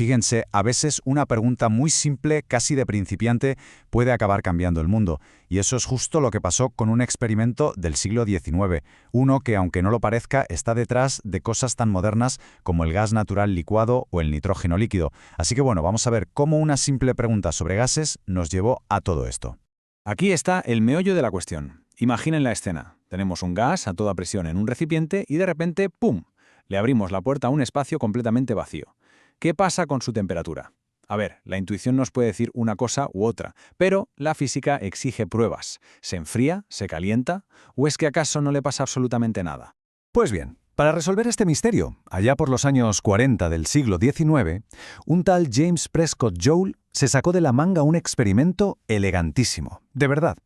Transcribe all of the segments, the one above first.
Fíjense, a veces una pregunta muy simple, casi de principiante, puede acabar cambiando el mundo. Y eso es justo lo que pasó con un experimento del siglo XIX. Uno que, aunque no lo parezca, está detrás de cosas tan modernas como el gas natural licuado o el nitrógeno líquido. Así que bueno, vamos a ver cómo una simple pregunta sobre gases nos llevó a todo esto. Aquí está el meollo de la cuestión. Imaginen la escena. Tenemos un gas a toda presión en un recipiente y de repente, ¡pum!, le abrimos la puerta a un espacio completamente vacío. ¿Qué pasa con su temperatura? A ver, la intuición nos puede decir una cosa u otra, pero la física exige pruebas. ¿Se enfría? ¿Se calienta? ¿O es que acaso no le pasa absolutamente nada? Pues bien, para resolver este misterio, allá por los años 40 del siglo XIX, un tal James Prescott Joule se sacó de la manga un experimento elegantísimo, de verdad.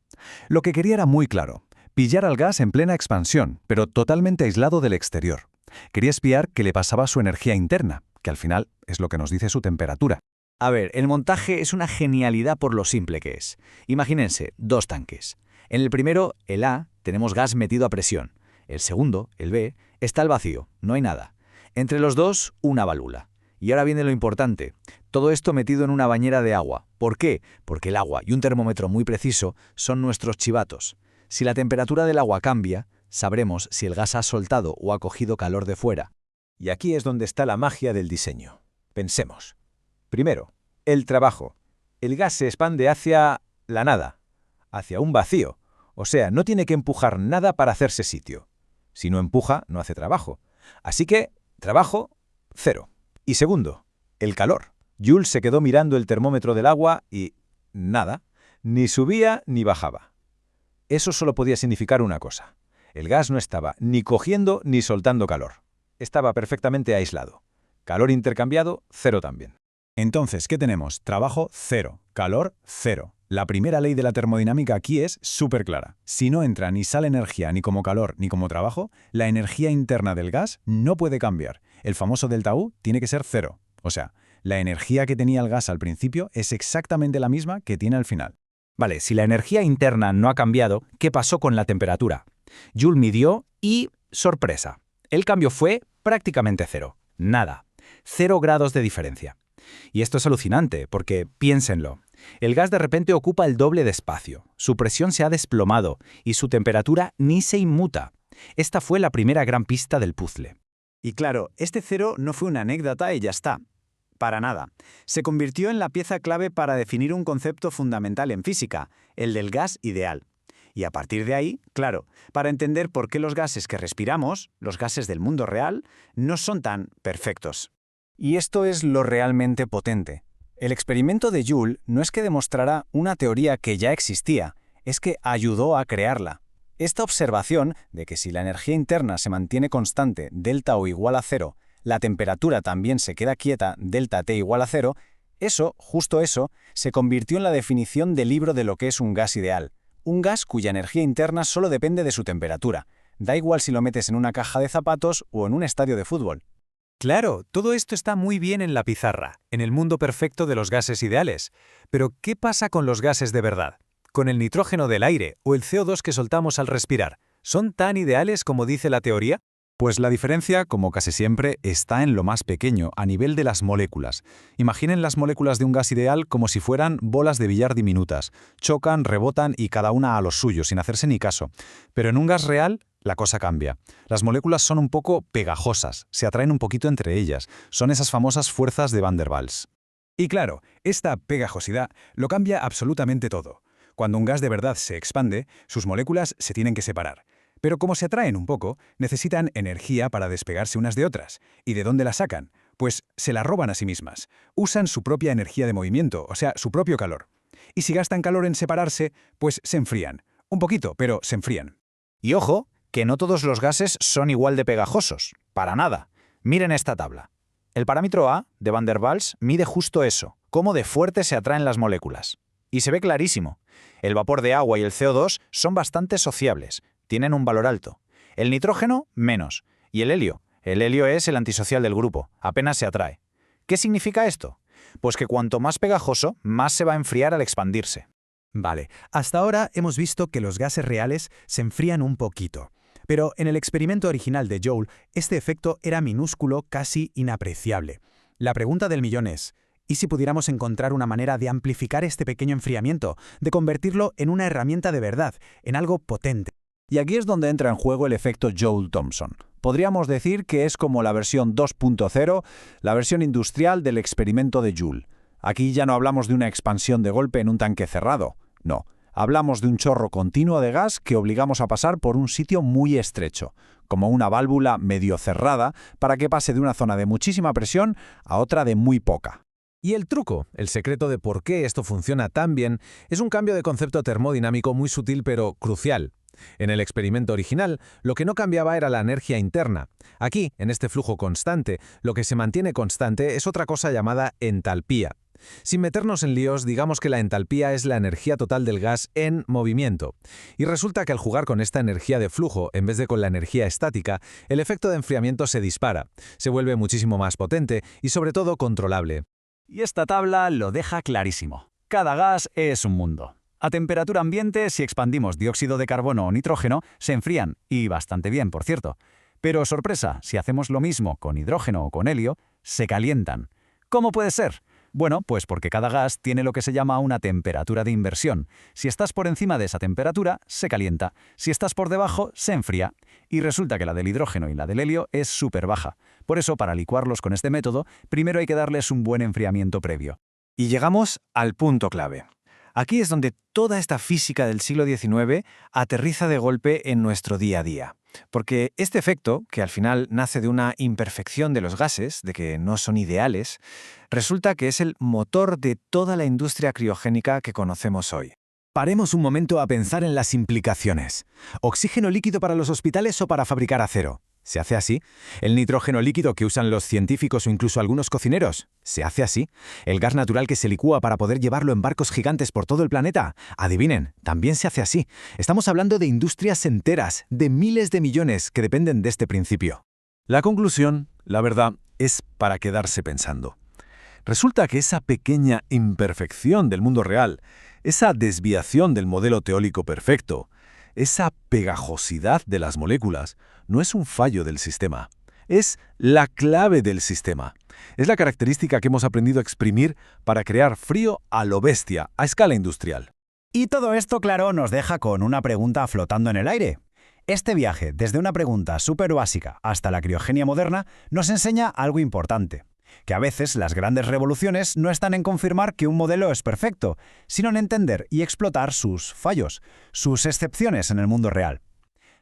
Lo que quería era muy claro: pillar al gas en plena expansión, pero totalmente aislado del exterior. Quería espiar qué le pasaba a su energía interna, que al final es lo que nos dice su temperatura. A ver, el montaje es una genialidad por lo simple que es. Imagínense, dos tanques. En el primero, el A, tenemos gas metido a presión. El segundo, el B, está al vacío, no hay nada. Entre los dos, una válvula. Y ahora viene lo importante. Todo esto metido en una bañera de agua. ¿Por qué? Porque el agua y un termómetro muy preciso son nuestros chivatos. Si la temperatura del agua cambia, sabremos si el gas ha soltado o ha cogido calor de fuera. Y aquí es donde está la magia del diseño. Pensemos. Primero, el trabajo. El gas se expande hacia la nada, hacia un vacío. O sea, no tiene que empujar nada para hacerse sitio. Si no empuja, no hace trabajo. Así que, trabajo, cero. Y segundo, el calor. Joule se quedó mirando el termómetro del agua y nada, ni subía ni bajaba. Eso solo podía significar una cosa. El gas no estaba ni cogiendo ni soltando calor. Estaba perfectamente aislado. Calor intercambiado, cero también. Entonces, ¿qué tenemos? Trabajo, cero. Calor, cero. La primera ley de la termodinámica aquí es súper clara. Si no entra ni sale energía ni como calor ni como trabajo, la energía interna del gas no puede cambiar. El famoso delta U tiene que ser cero. O sea, la energía que tenía el gas al principio es exactamente la misma que tiene al final. Vale, si la energía interna no ha cambiado, ¿qué pasó con la temperatura? Joule midió y, sorpresa, el cambio fue prácticamente cero. Nada. 0 grados de diferencia. Y esto es alucinante, porque, piénsenlo, el gas de repente ocupa el doble de espacio, su presión se ha desplomado y su temperatura ni se inmuta. Esta fue la primera gran pista del puzzle. Y claro, este cero no fue una anécdota y ya está. Para nada. Se convirtió en la pieza clave para definir un concepto fundamental en física, el del gas ideal. Y a partir de ahí, claro, para entender por qué los gases que respiramos, los gases del mundo real, no son tan perfectos. Y esto es lo realmente potente. El experimento de Joule no es que demostrara una teoría que ya existía, es que ayudó a crearla. Esta observación de que si la energía interna se mantiene constante, delta O igual a cero, la temperatura también se queda quieta, delta T igual a cero, eso, justo eso, se convirtió en la definición del libro de lo que es un gas ideal. Un gas cuya energía interna solo depende de su temperatura. Da igual si lo metes en una caja de zapatos o en un estadio de fútbol. Claro, todo esto está muy bien en la pizarra, en el mundo perfecto de los gases ideales. Pero, ¿qué pasa con los gases de verdad? ¿Con el nitrógeno del aire o el CO2 que soltamos al respirar? ¿Son tan ideales como dice la teoría? Pues la diferencia, como casi siempre, está en lo más pequeño, a nivel de las moléculas. Imaginen las moléculas de un gas ideal como si fueran bolas de billar diminutas. Chocan, rebotan y cada una a lo suyo, sin hacerse ni caso. Pero en un gas real, la cosa cambia. Las moléculas son un poco pegajosas, se atraen un poquito entre ellas. Son esas famosas fuerzas de Van der Waals. Y claro, esta pegajosidad lo cambia absolutamente todo. Cuando un gas de verdad se expande, sus moléculas se tienen que separar. Pero como se atraen un poco, necesitan energía para despegarse unas de otras. ¿Y de dónde la sacan? Pues se la roban a sí mismas. Usan su propia energía de movimiento, o sea, su propio calor. Y si gastan calor en separarse, pues se enfrían. Un poquito, pero se enfrían. Y ojo, que no todos los gases son igual de pegajosos. Para nada. Miren esta tabla. El parámetro A, de Van der Waals, mide justo eso, cómo de fuerte se atraen las moléculas. Y se ve clarísimo. El vapor de agua y el CO2 son bastante sociables. Tienen un valor alto. El nitrógeno, menos. Y el helio. El helio es el antisocial del grupo. Apenas se atrae. ¿Qué significa esto? Pues que cuanto más pegajoso, más se va a enfriar al expandirse. Vale, hasta ahora hemos visto que los gases reales se enfrían un poquito. Pero en el experimento original de Joule, este efecto era minúsculo, casi inapreciable. La pregunta del millón es, ¿y si pudiéramos encontrar una manera de amplificar este pequeño enfriamiento, de convertirlo en una herramienta de verdad, en algo potente? Y aquí es donde entra en juego el efecto Joule-Thomson. Podríamos decir que es como la versión 2.0, la versión industrial del experimento de Joule. Aquí ya no hablamos de una expansión de golpe en un tanque cerrado, no. Hablamos de un chorro continuo de gas que obligamos a pasar por un sitio muy estrecho, como una válvula medio cerrada, para que pase de una zona de muchísima presión a otra de muy poca. Y el truco, el secreto de por qué esto funciona tan bien, es un cambio de concepto termodinámico muy sutil pero crucial. En el experimento original, lo que no cambiaba era la energía interna. Aquí, en este flujo constante, lo que se mantiene constante es otra cosa llamada entalpía. Sin meternos en líos, digamos que la entalpía es la energía total del gas en movimiento. Y resulta que al jugar con esta energía de flujo, en vez de con la energía estática, el efecto de enfriamiento se dispara, se vuelve muchísimo más potente y sobre todo controlable. Y esta tabla lo deja clarísimo. Cada gas es un mundo. A temperatura ambiente, si expandimos dióxido de carbono o nitrógeno, se enfrían, y bastante bien, por cierto. Pero sorpresa, si hacemos lo mismo con hidrógeno o con helio, se calientan. ¿Cómo puede ser? Bueno, pues porque cada gas tiene lo que se llama una temperatura de inversión. Si estás por encima de esa temperatura, se calienta. Si estás por debajo, se enfría. Y resulta que la del hidrógeno y la del helio es súper baja. Por eso, para licuarlos con este método, primero hay que darles un buen enfriamiento previo. Y llegamos al punto clave. Aquí es donde toda esta física del siglo XIX aterriza de golpe en nuestro día a día. Porque este efecto, que al final nace de una imperfección de los gases, de que no son ideales, resulta que es el motor de toda la industria criogénica que conocemos hoy. Paremos un momento a pensar en las implicaciones. ¿Oxígeno líquido para los hospitales o para fabricar acero? ¿Se hace así? ¿El nitrógeno líquido que usan los científicos o incluso algunos cocineros? ¿Se hace así? ¿El gas natural que se licúa para poder llevarlo en barcos gigantes por todo el planeta? Adivinen, también se hace así. Estamos hablando de industrias enteras, de miles de millones que dependen de este principio. La conclusión, la verdad, es para quedarse pensando. Resulta que esa pequeña imperfección del mundo real, esa desviación del modelo teórico perfecto, esa pegajosidad de las moléculas, no es un fallo del sistema. Es la clave del sistema. Es la característica que hemos aprendido a exprimir para crear frío a lo bestia, a escala industrial. Y todo esto, claro, nos deja con una pregunta flotando en el aire. Este viaje, desde una pregunta súper básica hasta la criogenia moderna, nos enseña algo importante. Que a veces las grandes revoluciones no están en confirmar que un modelo es perfecto, sino en entender y explotar sus fallos, sus excepciones en el mundo real.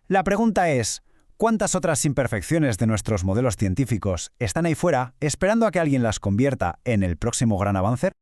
La pregunta es, ¿cuántas otras imperfecciones de nuestros modelos científicos están ahí fuera esperando a que alguien las convierta en el próximo gran avance?